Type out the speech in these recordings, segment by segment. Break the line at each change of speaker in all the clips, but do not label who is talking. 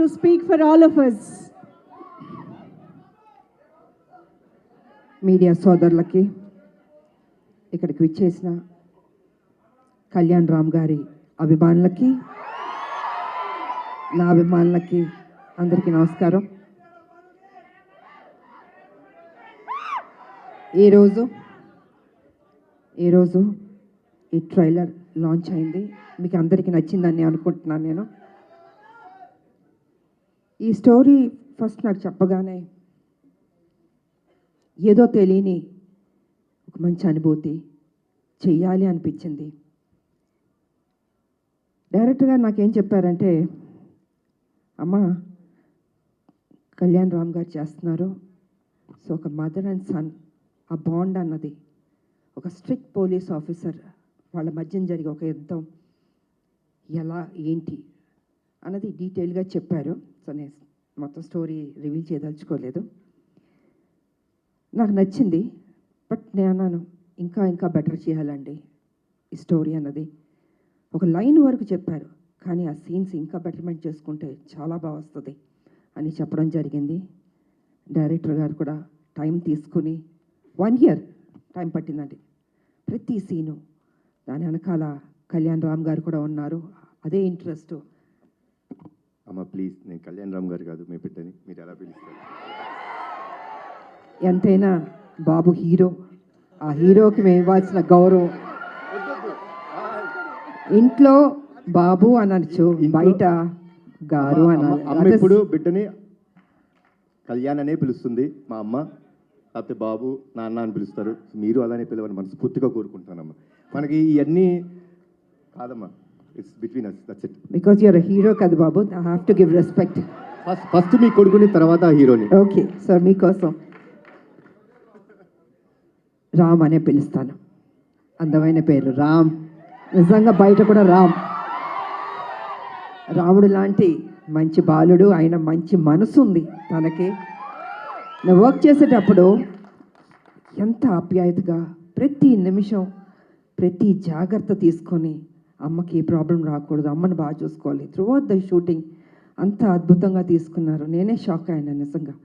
to speak for all of us.
Media సోదరులకి, ఇక్కడికి విచ్చేసిన కళ్యాణ్ రామ్ గారి అభిమానులకి, నా అభిమానులకి అందరికీ నమస్కారం. ఈరోజు ఈ ట్రైలర్ లాంచ్ అయింది. మీకు అందరికీ నచ్చిందని అనుకుంటున్నాను. నేను ఈ స్టోరీ ఫస్ట్ నాకు చెప్పగానే ఏదో తెలియని ఒక మంచి అనుభూతి, చెయ్యాలి అనిపించింది. డైరెక్టర్ గారు నాకేం చెప్పారంటే, అమ్మ కళ్యాణ్ రామ్ గారు చేస్తున్నారు, సో ఒక మదర్ అండ్ సన్ ఆ బాండ్ అన్నది, ఒక స్ట్రిక్ట్ పోలీస్ ఆఫీసర్ వాళ్ళ మధ్యన జరిగే ఒక యుద్ధం ఎలా ఏంటి అన్నది డీటెయిల్గా చెప్పారు. సో నేను మొత్తం స్టోరీ రివీల్ చేయదలుచుకోలేదు. నాకు నచ్చింది. బట్ నేను అన్నాను, ఇంకా బెటర్ చేయాలండి ఈ స్టోరీ అన్నది. ఒక లైన్ వరకు చెప్పారు, కానీ ఆ సీన్స్ ఇంకా బెటర్మెంట్ చేసుకుంటే చాలా బాగా వస్తుంది అని చెప్పడం జరిగింది. డైరెక్టర్ గారు కూడా టైం తీసుకుని 1 year టైం పట్టిందండి. ప్రతి సీను దాని వెనకాల కళ్యాణ్ రామ్ గారు కూడా ఉన్నారు. అదే ఇంట్రెస్ట్.
అమ్మ ప్లీజ్, నేను కళ్యాణ్ రామ్ గారు కాదు, మీ బిడ్డని, మీరు ఎలా పిలుస్తారు?
ఎంతైనా బాబు హీరో, ఆ హీరోకి మేము ఇవ్వాల్సిన గౌరవం. ఇంట్లో బాబు అనొచ్చు, బయట గారు అనాలి.
అమ్మ ఇప్పుడు బిడ్డని కళ్యాణ్ అనే పిలుస్తుంది మా అమ్మ, లేకపోతే బాబు నాన్న అని పిలుస్తారు. మీరు అలానే పిలవని మనస్ఫూర్తిగా కోరుకుంటానమ్మా. మనకి ఇవన్నీ కాదమ్మా, it's between us, that's it.
Because you're a hero కదా బాబు, I have to give respect.
First మీ కొడుకుని, తర్వాత హీరోని.
ఓకే సార్, మీకోసం రామ్ అనే పిలుస్తాను. అందమైన పేరు రామ్. నిజంగా బయట కూడా రాముడు లాంటి మంచి బాలుడు, ఆయన మంచి మనసు ఉంది తనకి. నేను వర్క్ చేసేటప్పుడు ఎంత ఆప్యాయతగా, ప్రతి నిమిషం ప్రతి జాగ్రత్త తీసుకొని, అమ్మకి ఏ ప్రాబ్లం రాకూడదు, అమ్మని బాగా చూసుకోవాలి. త్రూఅవుట్ ద షూటింగ్ అంత అద్భుతంగా తీసుకున్నారు. నేనే షాక్ అయినా నిజంగా.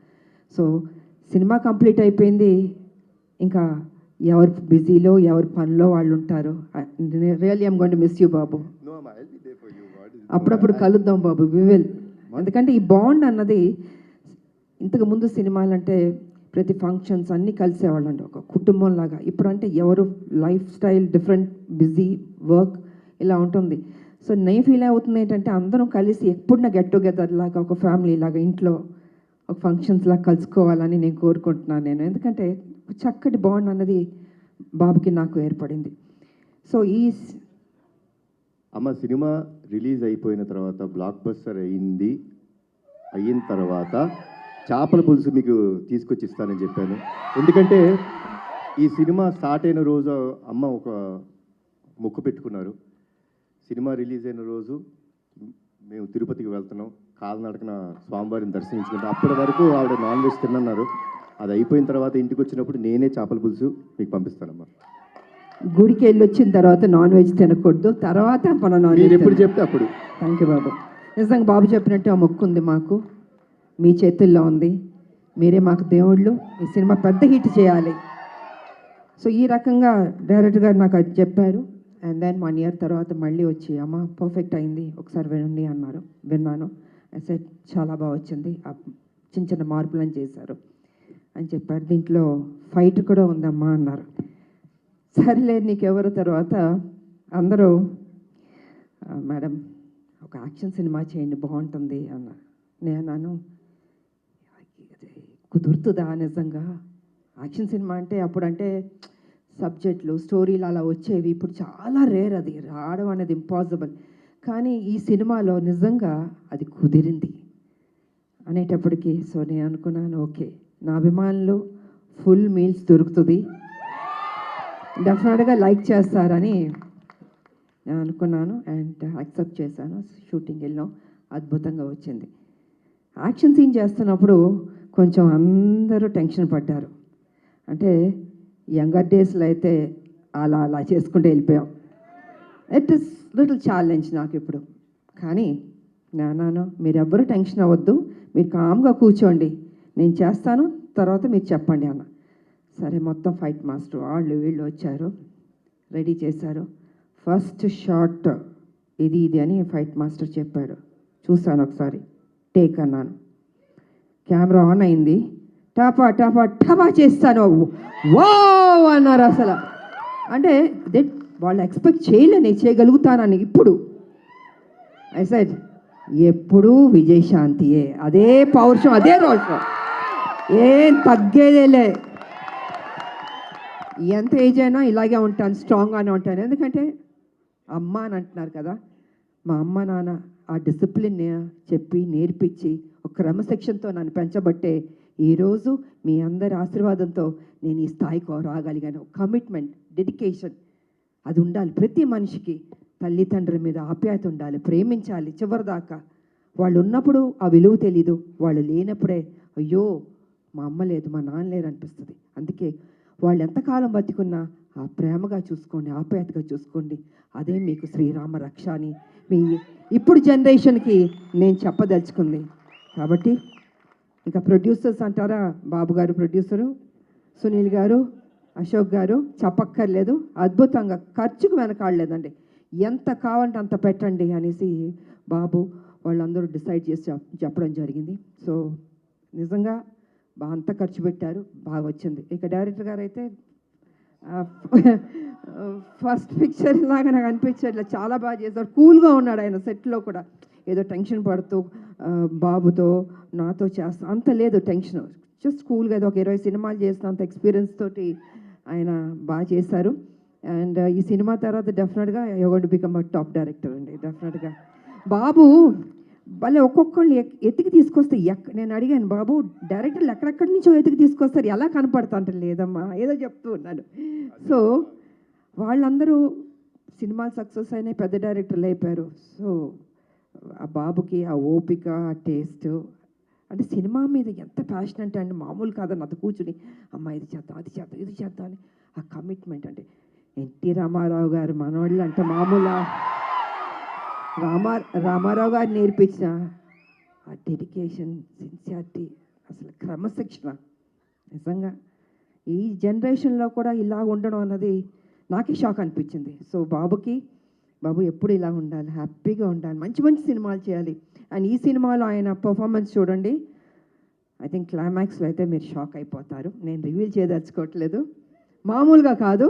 సో సినిమా కంప్లీట్ అయిపోయింది. ఇంకా ఎవరు బిజీలో, ఎవరి పనిలో వాళ్ళు ఉంటారు. Really I'm going to miss you బాబు. అప్పుడప్పుడు కలుద్దాం బాబు, వి విల్. ఎందుకంటే ఈ బాండ్ అన్నది, ఇంతకు ముందు సినిమాలంటే ప్రతి ఫంక్షన్స్ అన్నీ కలిసేవాళ్ళండి ఒక కుటుంబం లాగా. ఇప్పుడంటే ఎవరు life style different, busy, work ఇలా ఉంటుంది. సో నేను ఫీల్ అవుతుంది ఏంటంటే, అందరం కలిసి ఎప్పుడున్నా గెట్ టుగెదర్ లాగా, ఒక ఫ్యామిలీ లాగా ఇంట్లో ఒక ఫంక్షన్స్ లాగా కలుసుకోవాలని నేను కోరుకుంటున్నాను నేను. ఎందుకంటే చక్కటి బాండ్ అన్నది బాబుకి నాకు ఏర్పడింది. సో
అమ్మ సినిమా రిలీజ్ అయిపోయిన తర్వాత, బ్లాక్ బస్టర్ అయిన తర్వాత చేపల పులుసు మీకు తీసుకొచ్చి ఇస్తానని చెప్పాను. ఎందుకంటే ఈ సినిమా స్టార్ట్ అయిన రోజు అమ్మ ఒక మొక్కు పెట్టుకున్నారు. సినిమా రిలీజ్ అయిన రోజు మేము తిరుపతికి వెళ్తున్నాం, కాలినడకన స్వామివారిని దర్శించుకుంటాం. అప్పటి వరకు ఆవిడ నాన్ వెజ్ తిన్నారు. అది అయిపోయిన తర్వాత ఇంటికి వచ్చినప్పుడు నేనే చేపల పులుసు మీకు పంపిస్తానమ్మా.
గుడికి వెళ్ళి వచ్చిన తర్వాత నాన్ వెజ్ తినకూడదు, తర్వాత మన నాన్ వెజ్
ఎప్పుడు చెప్తే అప్పుడు.
థ్యాంక్ యూ బాబు. నిజంగా బాబు చెప్పినట్టు ఆ మొక్కు ఉంది మాకు, మీ చేతుల్లో ఉంది. మీరే మాకు దేవుళ్ళు. ఈ సినిమా పెద్ద హిట్ చేయాలి. సో ఈ రకంగా డైరెక్టర్ గారు నాకు అది చెప్పారు. అండ్ దెన్ 1 year తర్వాత మళ్ళీ వచ్చి, అమ్మ పర్ఫెక్ట్ అయింది, ఒకసారి వినండి అన్నారు. విన్నాను. సెట్ చాలా బాగా వచ్చింది, చిన్న మార్పులను చేశారు అని చెప్పారు. దీంట్లో ఫైట్ కూడా ఉందమ్మా అన్నారు. సరేలే నీకెవరు. తర్వాత అందరూ, మేడం ఒక యాక్షన్ సినిమా చేయండి బాగుంటుంది అన్నారు. నేను అన్నాను, కుదురుతుందా నిజంగా? యాక్షన్ సినిమా అంటే అప్పుడంటే సబ్జెక్టులు, స్టోరీలు అలా వచ్చేవి. ఇప్పుడు చాలా రేర్, అది రావడం అనేది ఇంపాసిబుల్. కానీ ఈ సినిమాలో నిజంగా అది కుదిరింది అనేటప్పటికీ, సో నేను అనుకున్నాను, ఓకే నా అభిమానులు ఫుల్ మీల్స్ దొరుకుతుంది, డెఫినెట్గా లైక్ చేస్తారని నేను అనుకున్నాను. అండ్ యాక్సెప్ట్ చేశాను. షూటింగ్ వెళ్ళాం, అద్భుతంగా వచ్చింది. యాక్షన్ సీన్ చేస్తున్నప్పుడు కొంచెం అందరూ టెన్షన్ పడ్డారు. అంటే యంగర్ డేస్లో అయితే అలా చేసుకుంటూ వెళ్ళిపోయాం. ఇట్ ఇస్ లిటిల్ ఛాలెంజ్ నాకు ఇప్పుడు. కానీ నాన్న మీరెవ్వరూ టెన్షన్ అవ్వద్దు, మీరు కామ్గా కూర్చోండి, నేను చేస్తాను, తర్వాత మీరు చెప్పండి అన్న. సరే మొత్తం ఫైట్ మాస్టర్ వాళ్ళు వీళ్ళు వచ్చారు, రెడీ చేశారు. ఫస్ట్ షాట్ ఇది అని ఫైట్ మాస్టర్ చెప్పాడు. చూశాను ఒకసారి, టేక్ అన్నాను. కెమెరా ఆన్ అయింది, టపా టపా టపా చేస్తాను. వావ్ అన్నారు అసలు. అంటే వాళ్ళు ఎక్స్పెక్ట్ చేయలే నేను చేయగలుగుతానని. ఇప్పుడు ఐ సెడ్ ఎప్పుడూ విజయశాంతియే, అదే పౌరుషం, అదే రోషం, ఏం తగ్గేదేలే. ఎంత ఏజ్ అయినా ఇలాగే ఉంటాను, స్ట్రాంగ్గానే ఉంటాను. ఎందుకంటే అమ్మ అని అంటున్నారు కదా, మా అమ్మ నాన్న ఆ డిసిప్లిన్ చెప్పి నేర్పించి ఒక క్రమశిక్షణతో నన్ను పెంచబట్టే ఈరోజు మీ అందరి ఆశీర్వాదంతో నేను ఈ స్థాయికి రాగలిగాను. కమిట్మెంట్, డెడికేషన్ అది ఉండాలి ప్రతి మనిషికి. తల్లిదండ్రుల మీద ఆప్యాయత ఉండాలి, ప్రేమించాలి చివరిదాకా. వాళ్ళు ఉన్నప్పుడు ఆ విలువ తెలీదు, వాళ్ళు లేనప్పుడే అయ్యో మా అమ్మ లేదు, మా నాన్న లేరు అనిపిస్తుంది. అందుకే వాళ్ళు ఎంతకాలం బతికున్నా ఆ ప్రేమగా చూసుకోండి, ఆప్యాయతగా చూసుకోండి. అదే మీకు శ్రీరామ రక్ష అని మీ ఇప్పుడు జనరేషన్కి నేను చెప్పదలుచుకుంది. కాబట్టి ఇంకా ప్రొడ్యూసర్స్ అంటారా, బాబు గారు ప్రొడ్యూసరు, సునీల్ గారు, అశోక్ గారు చెప్పక్కర్లేదు, అద్భుతంగా ఖర్చుకు వెనకాడలేదండి. ఎంత కావాలంటే అంత పెట్టండి అనేసి బాబు వాళ్ళందరూ డిసైడ్ చేసి చెప్పడం జరిగింది. సో నిజంగా అంత ఖర్చు పెట్టారు, బాగా వచ్చింది. ఇక డైరెక్టర్ గారు అయితే ఫస్ట్ పిక్చర్ లాగా నాకు అనిపించట్లే, చాలా బాగా చేశారు. కూల్గా ఉన్నాడు ఆయన సెట్లో కూడా, ఏదో టెన్షన్ పడుతూ బాబుతో నాతో చేస్తా అంత లేదు టెన్షన్, జస్ట్ కూల్గా ఏదో ఒక 20 సినిమాలు చేసిన అంత ఎక్స్పీరియన్స్ తోటి ఆయన బాగా చేశారు. అండ్ ఈ సినిమా తర్వాత డెఫినెట్గా you going to become a top director అండి. డెఫినెట్గా బాబు భలే ఒక్కొక్కళ్ళు ఎతికి తీసుకొస్తే నేను అడిగాను, బాబు డైరెక్టర్లు ఎక్కడెక్కడి నుంచో ఎతికి తీసుకొస్తారు, ఎలా కనపడతా అంటే లేదమ్మా ఏదో చెప్తూ ఉన్నాను. సో వాళ్ళందరూ సినిమాలు సక్సెస్ అయినాయి, పెద్ద డైరెక్టర్లు అయిపోయారు. సో ఆ బాబుకి ఆ ఓపిక, ఆ టేస్ట్, అంటే సినిమా మీద ఎంత ప్యాషనెట్ అండి, మామూలు కాదని అది కూర్చుని అమ్మ ఇది చేద్దాం, అది చేద్దాం, ఇది చేద్దాం అని ఆ కమిట్మెంట్. అంటే ఎన్టీ రామారావు గారు మనవాళ్ళు అంటే మామూలు రామారావు గారు నేర్పించిన ఆ డెడికేషన్, సిన్సియారిటీ, అసలు క్రమశిక్షణ నిజంగా ఈ జనరేషన్లో కూడా ఇలా ఉండడం అన్నది నాకే షాక్ అనిపించింది. సో బాబు ఎప్పుడు ఇలా ఉండాలి, హ్యాపీగా ఉండాలి, మంచి మంచి సినిమాలు చేయాలి. అండ్ ఈ సినిమాలో ఆయన పర్ఫార్మెన్స్ చూడండి, ఐ థింక్ క్లైమాక్స్లో అయితే మీరు షాక్ అయిపోతారు. నేను రివీల్ చేయదలుచుకోవట్లేదు, మామూలుగా కాదు,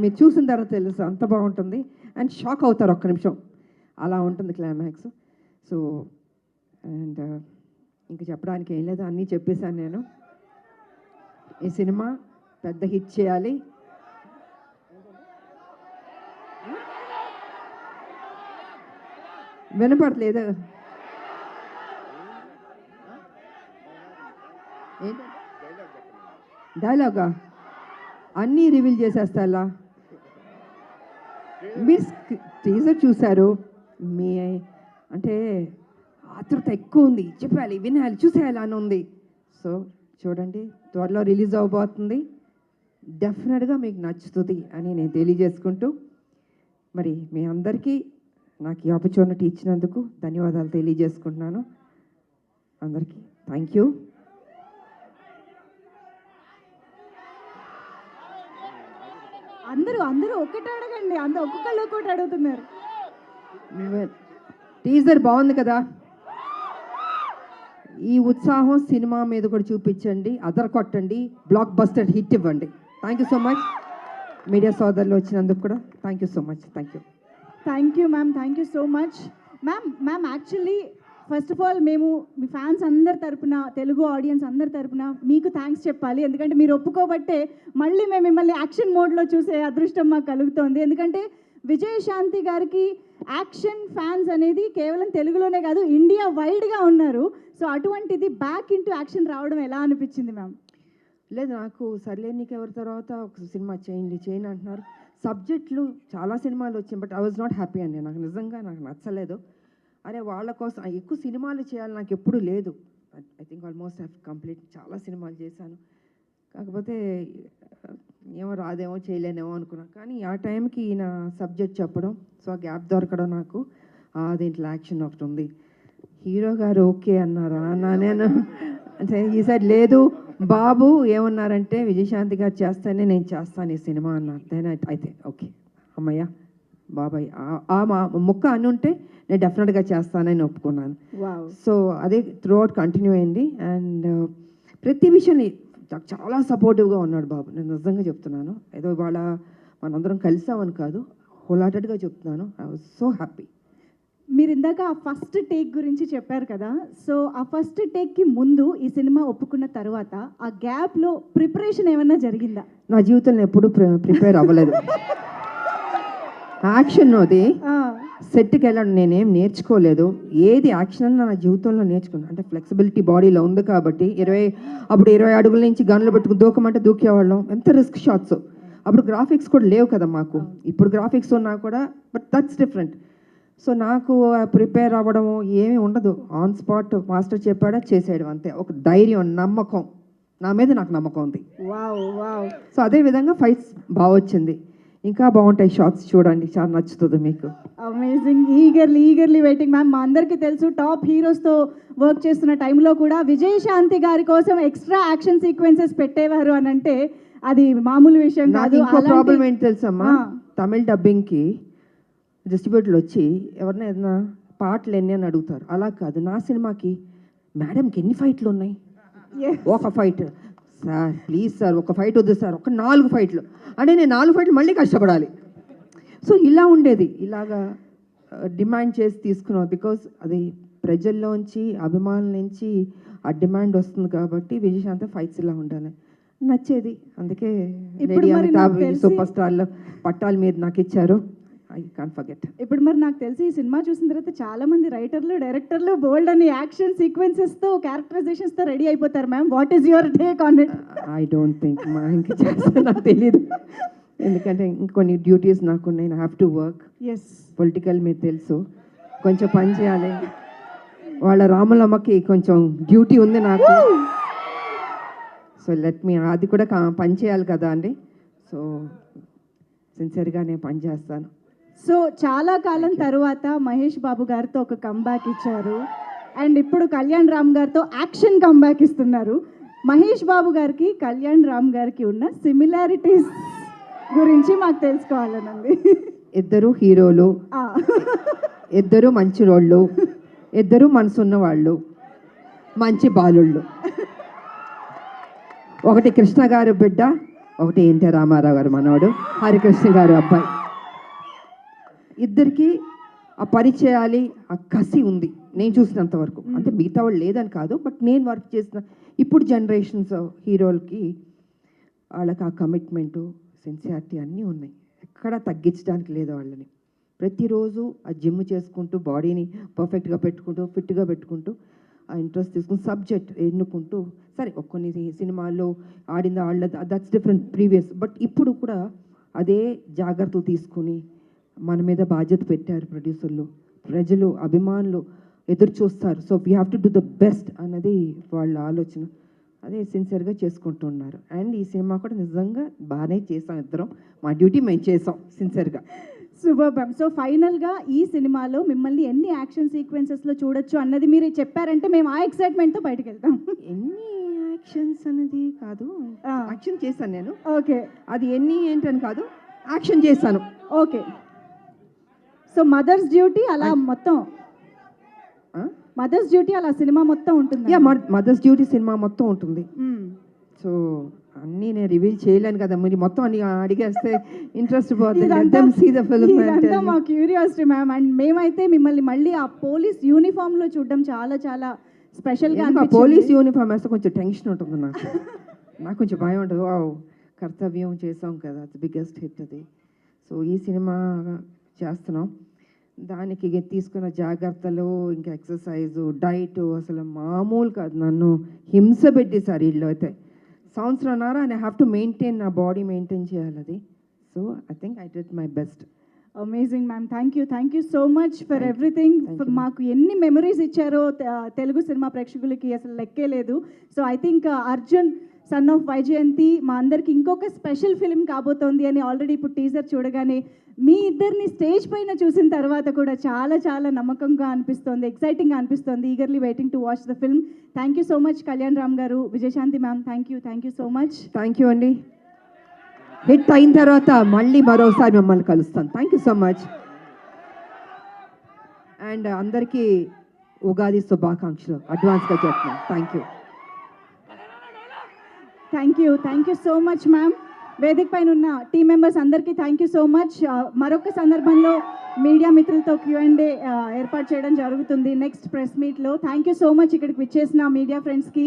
మీరు చూసిన తర్వాత తెలుసు అంత బాగుంటుంది. అండ్ షాక్ అవుతారు ఒక్క నిమిషం, అలా ఉంటుంది క్లైమాక్స్. సో అండ్ ఇంకా చెప్పడానికి ఏం లేదు, అన్నీ చెప్పేశాను నేను. ఈ సినిమా పెద్ద హిట్ చేయాలి. వినపడలేదు ఏంటి డైలాగా, అన్నీ రివీల్ చేసేస్తా. మీరు టీజర్ చూశారు, మీ అంటే ఆతృత ఎక్కువ ఉంది, చెప్పాలి, వినాలి, చూసేయాలి అని ఉంది. సో చూడండి, త్వరలో రిలీజ్ అవ్వబోతుంది, డెఫినెట్గా మీకు నచ్చుతుంది అని నేను తెలియజేసుకుంటూ, మరి మీ అందరికీ నాకు ఈ ఆపర్చునిటీ ఇచ్చినందుకు ధన్యవాదాలు తెలియజేసుకుంటున్నాను. అందరికీ థ్యాంక్ యూ.
అందరూ ఒక్కటి అడగండి, ఒక్కొక్కళ్ళు ఒక్కటి అడుగుతున్నారు.
టీజర్ బాగుంది కదా, ఈ ఉత్సాహం సినిమా మీద కూడా చూపించండి, అదర్ కొట్టండి, బ్లాక్ బస్టర్ హిట్ ఇవ్వండి. Thank you so much media సోదరులు వచ్చినందుకు కూడా thank you so much.
Thank you ma'am, thank you so much ma'am. Actually first of all మేము మీ ఫ్యాన్స్ అందరి తరపున, తెలుగు ఆడియన్స్ అందరి తరపున మీకు థ్యాంక్స్ చెప్పాలి. ఎందుకంటే మీరు ఒప్పుకోబట్టే మళ్ళీ మేము మిమ్మల్ని యాక్షన్ మోడ్లో చూసే అదృష్టం మాకు కలుగుతోంది. ఎందుకంటే విజయశాంతి గారికి యాక్షన్ ఫ్యాన్స్ అనేది కేవలం తెలుగులోనే కాదు, ఇండియా వైడ్గా ఉన్నారు. సో అటువంటిది బ్యాక్ ఇంటూ యాక్షన్ రావడం ఎలా అనిపించింది మ్యామ్?
లేదు, నాకు సర్లే నీకు ఎవరి తర్వాత ఒక సినిమా చేయండి అంటున్నారు. సబ్జెక్టులు చాలా సినిమాలు వచ్చాయి, but I was not happy అండి. నాకు నిజంగా నచ్చలేదు. అరే వాళ్ళ కోసం ఎక్కువ సినిమాలు చేయాలి నాకు ఎప్పుడూ లేదు. I think almost have complete, చాలా సినిమాలు చేశాను. కాకపోతే ఏమో రాదేమో చేయలేనేమో అనుకున్నా, కానీ ఆ టైంకి ఈయన సబ్జెక్ట్ చెప్పడం, సో ఆ గ్యాప్ దొరకడం నాకు దీంట్లో యాక్షన్ ఒకటి ఉంది. హీరో గారు ఓకే అన్నారా నేను అంటే ఈసారి లేదు బాబు ఏమన్నారంటే విజయశాంతి గారు చేస్తేనే నేను చేస్తాను ఈ సినిమా అన్నారు. దెన్ అయితే ఓకే అమ్మయ్య బాబాయ్ ఆ ముక్క అని ఉంటే నేను డెఫినెట్గా చేస్తానని ఒప్పుకున్నాను.
వావ్.
సో అదే త్రూ అవుట్ కంటిన్యూ అయింది. అండ్ ప్రతి విషయాన్ని నాకు చాలా సపోర్టివ్గా ఉన్నాడు బాబు. నేను నిజంగా చెప్తున్నాను, ఏదో ఇవాళ మనందరం కలిసామని కాదు, హోల్ హార్టెడ్గా చెప్తున్నాను. I was so happy.
మీరు ఇందాక ఆ ఫస్ట్ టేక్ గురించి చెప్పారు కదా, సో ఆ ఫస్ట్ టేక్కి ముందు ఈ సినిమా ఒప్పుకున్న తర్వాత ఆ గ్యాప్లో ప్రిపరేషన్ ఏమన్నా జరిగిందా?
నా జీవితంలో ఎప్పుడూ ప్రిపేర్ అవ్వలేదు. యాక్షన్ అది సెట్కి వెళ్ళడం నేనేం నేర్చుకోలేదు. ఏది యాక్షన్ అన్న నా జీవితంలో నేర్చుకున్నాను. అంటే ఫ్లెక్సిబిలిటీ బాడీలో ఉంది కాబట్టి 20 అడుగుల నుంచి గన్లు పెట్టుకుని దూకమంటే దూకేవాళ్ళం. ఎంత రిస్క్ షాట్స్. అప్పుడు గ్రాఫిక్స్ కూడా లేవు కదా మాకు. ఇప్పుడు గ్రాఫిక్స్ ఉన్నా కూడా, బట్ దట్స్ డిఫరెంట్. సో నాకు ప్రిపేర్ అవ్వడము ఏమీ ఉండదు. ఆన్ స్పాట్ మాస్టర్ చెప్పాడా చేసేయడం అంతే. ఒక ధైర్యం, నమ్మకం, నా మీద నాకు నమ్మకం ఉంది.
Wow wow.
సో అదేవిధంగా ఫైట్స్ బాగా వచ్చింది. ఇంకా బాగుంటాయి షార్ట్స్, చూడండి, చాలా నచ్చుతుంది మీకు.
అమేజింగ్. Eagerly waiting ma'am. మా అందరికీ తెలుసు టాప్ హీరోస్తో వర్క్ చేస్తున్న టైంలో కూడా విజయశాంతి గారి కోసం ఎక్స్ట్రా యాక్షన్ సీక్వెన్సెస్ పెట్టేవారు అని అంటే అది మామూలు విషయం
నాకు
కాదు.
ఇంకో ప్రాబ్లం ఏంటి తెలుసమ్మా, తమిళ డబ్బింగ్కి డిస్ట్రిబ్యూటర్లు వచ్చి ఎవరినైనా ఏదైనా పాటలు ఎన్ని అని అడుగుతారు. అలా కాదు, నా సినిమాకి మేడంకి ఎన్ని ఫైట్లు ఉన్నాయి? ఒక ఫైట్ సార్, ప్లీజ్ సార్ ఒక ఫైట్ వద్దు సార్, ఒక 4 ఫైట్లు అంటే నేను 4 ఫైట్లు మళ్ళీ కష్టపడాలి. సో ఇలా ఉండేది. ఇలాగా డిమాండ్ చేసి తీసుకున్నాం. బికాస్ అది ప్రజల్లోంచి, అభిమానుల నుంచి ఆ డిమాండ్ వస్తుంది కాబట్టి విజయశాంతి ఫైట్స్ ఇలా ఉండాలి నచ్చేది. అందుకే
ఇప్పుడు మరి నాకు తెలిసి-
సూపర్ స్టార్లో పట్టాలు మీరు నాకు ఇచ్చారు. I can't forget.
ఇప్పుడు మరి నాకు తెలిసి ఈ సినిమా చూసిన తర్వాత చాలా మంది రైటర్లు, డైరెక్టర్లు బోల్డ్ అని యాక్షన్ సీక్వెన్సెస్తో, క్యారెక్టరైజేషన్స్తో రెడీ అయిపోతారు ma'am. What is your take on it?
I don't think మా ఇంక చేస్తా, నాకు తెలీదు. ఎందుకంటే ఇంకొన్ని డ్యూటీస్ నాకు ఉన్నాయి. I have to work.
Yes.
Political మీరు తెలుసు, కొంచెం పని చేయాలి. వాళ్ళ రాములమ్మకి కొంచెం డ్యూటీ ఉంది నాకు. సో లెట్ మీ, అది కూడా పని చేయాలి కదా అండి. సో సిన్సియర్గా నేను పని చేస్తాను.
సో చాలా కాలం తర్వాత మహేష్ బాబు గారితో ఒక కంబ్యాక్ ఇచ్చారు అండ్ ఇప్పుడు కళ్యాణ్ రామ్ గారితో యాక్షన్ కంబ్యాక్ ఇస్తున్నారు. మహేష్ బాబు గారికి కళ్యాణ్ రామ్ గారికి ఉన్న సిమిలారిటీస్ గురించి మాకు తెలుసుకోవాలనండి.
ఇద్దరు హీరోలు, ఇద్దరు మంచి రోళ్ళు, ఇద్దరు మనసున్న వాళ్ళు, మంచి బాలుళ్ళు. ఒకటి కృష్ణ గారు బిడ్డ, ఒకటి ఎన్టీ రామారావు గారు మనవడు, హరికృష్ణ గారు అబ్బాయి. ఇద్దరికి ఆ పరిచయాలి, ఆ కసి ఉంది నేను చూసినంత వరకు. అంటే మిగతా వాళ్ళు లేదని కాదు, బట్ నేను వర్క్ చేసిన ఇప్పుడు జనరేషన్స్ హీరోలకి వాళ్ళకి ఆ కమిట్మెంటు, సిన్సియారిటీ అన్నీ ఉన్నాయి. ఎక్కడా తగ్గించడానికి లేదు వాళ్ళని. ప్రతిరోజు ఆ జిమ్ చేసుకుంటూ, బాడీని పర్ఫెక్ట్గా పెట్టుకుంటూ, ఫిట్గా పెట్టుకుంటూ, ఆ ఇంట్రెస్ట్ తీసుకుని సబ్జెక్ట్ ఎన్నుకుంటూ, సరే కొన్ని సినిమాల్లో ఆడింది వాళ్ళ దట్స్ డిఫరెంట్ ప్రీవియస్, బట్ ఇప్పుడు కూడా అదే జాగ్రత్తలు తీసుకుని మన మీద బాధ్యత పెట్టారు ప్రొడ్యూసర్లు. ప్రజలు, అభిమానులు ఎదురు చూస్తారు. So we have to do the best అన్నది వాళ్ళ ఆలోచన. అదే సిన్సియర్గా చేసుకుంటున్నారు. అండ్ ఈ సినిమా కూడా నిజంగా బాగానే చేసాం. ఇద్దరం మా డ్యూటీ మేము చేసాం సిన్సియర్గా.
Super ma'am. సో ఫైనల్గా ఈ సినిమాలో మిమ్మల్ని ఎన్ని యాక్షన్ సీక్వెన్సెస్లో చూడొచ్చు అన్నది మీరు చెప్పారంటే మేము ఆ ఎక్సైట్మెంట్తో బయటకు వెళ్తాం.
ఎన్ని యాక్షన్స్ అనేది కాదు, యాక్షన్ చేశాను నేను.
ఓకే.
అది ఎన్ని ఏంటని కాదు, యాక్షన్ చేశాను.
ఓకే. సో మదర్స్ డ్యూటీ అలా మొత్తం, మదర్స్ డ్యూటీ అలా సినిమా మొత్తం ఉంటుంది.
యా, మదర్స్ డ్యూటీ సినిమా మొత్తం ఉంటుంది. సో అన్నీ నేను రివీల్ చేయలేను కదా, మీరు మొత్తం అన్ని అడిగేస్తే ఇంట్రెస్ట్ పోతుంది.
ఇదంతా మా క్యూరియాసిటీ మ్యామ్. అండ్ మేమైతే మిమ్మల్ని మళ్ళీ ఆ పోలీస్ యూనిఫామ్లో చూడడం చాలా చాలా స్పెషల్గా.
పోలీస్ యూనిఫామ్ వేస్తే కొంచెం టెన్షన్ ఉంటుంది నాకు. నాకు కొంచెం భయం ఉంటుంది. కర్తవ్యం చేసాం కదా, బిగ్గెస్ట్ హిట్ అది. సో ఈ సినిమా చేస్తున్నాం, దానికి తీసుకున్న జాగ్రత్తలు, ఇంకా ఎక్సర్సైజు, డైట్ అసలు మామూలు కాదు. నన్ను హింస పెట్టేశారు వీళ్ళు అయితే. సంవత్సరంన్నర ఐ హ్యావ్ టు మెయింటైన్, నా బాడీ మెయింటైన్ చేయాలి అది. So I think I did my best.
Amazing ma'am. Thank you so much for everything. మాకు ఎన్ని మెమరీస్ ఇచ్చారో తెలుగు సినిమా ప్రేక్షకులకి అసలు లెక్కే లేదు. So I think Arjun son of Vyjayanthi మా అందరికి ఇంకొక స్పెషల్ ఫిలిం కాబోతోంది అని ఆల్రెడీ ఇప్పుడు టీజర్ చూడగానే మీ ఇద్దరిని స్టేజ్ పైన చూసిన తర్వాత కూడా చాలా చాలా నమ్మకంగా అనిపిస్తోంది, ఎక్సైటింగ్గా అనిపిస్తోంది. Eagerly waiting to watch the film. Thank you so much Kalyan Ram garu, Vijayashanti ma'am, thank you so much.
Thank you అండి. హిట్ అయిన తర్వాత మళ్ళీ మరోసారి మిమ్మల్ని కలుస్తాను. Thank you so much. And అందరికీ ఉగాది శుభాకాంక్షలు అడ్వాన్స్గా చెప్తున్నాను. Thank you so much ma'am. వేదిక పైన ఉన్న టీం మెంబర్స్ అందరికీ థ్యాంక్ యూ సో మచ్. మరొక సందర్భంలో మీడియా మిత్రులతో Q&A ఏర్పాటు చేయడం జరుగుతుంది నెక్స్ట్ ప్రెస్ మీట్లో. థ్యాంక్ యూ సో మచ్ ఇక్కడికి విచ్చేసిన మీడియా ఫ్రెండ్స్కి.